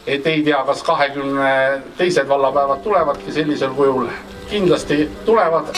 et ei tea, kas 22. vallapäevad tulevadki sellisel kujul. Kindlasti tulevad.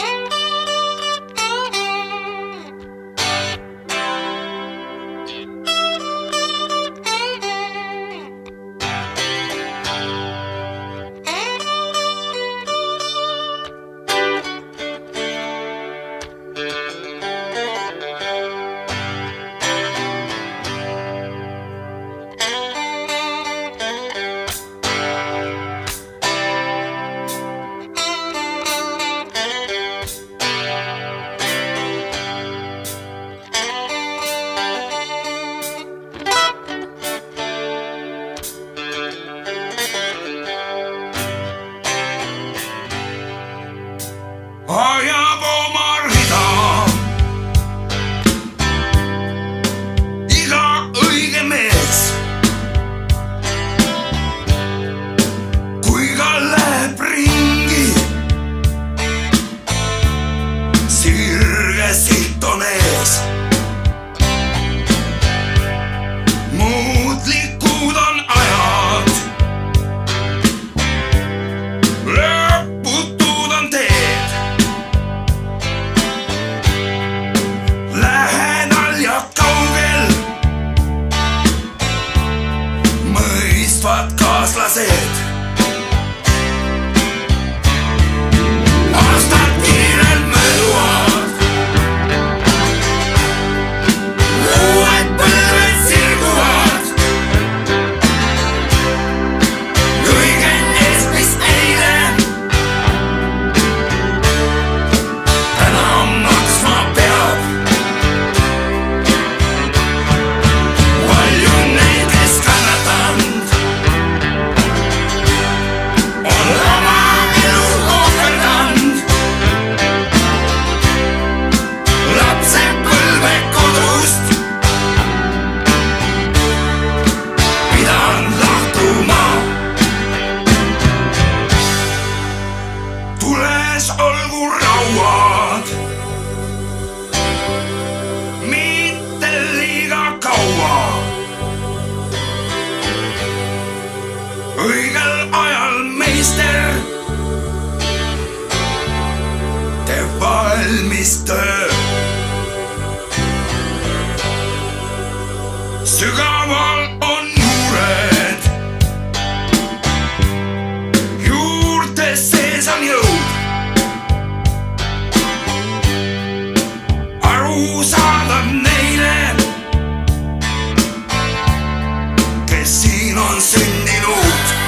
Ajab oma rida iga õige mees, kui ka läheb ringi, sirge silt on ees. Muutlikud on ajad, lõputud on teed. Lähedal ja kaugel mõistvad kaaslased. Aastad kiirelt mööduvad, uued põlved sirguvad. Õige eest, mis eile, täna maksma peab. Palju neid, kes kannatanud, on oma elu ohverdanud. Lapsepõlve kodust pidanud lahtuma. Tules olgu rauad, mitte liiga kaua. Õigel ajal meister teeb valmis töö. Sügaval on juured, juurte sees on jõud. Aru saadab neile, kes siin on sündinud.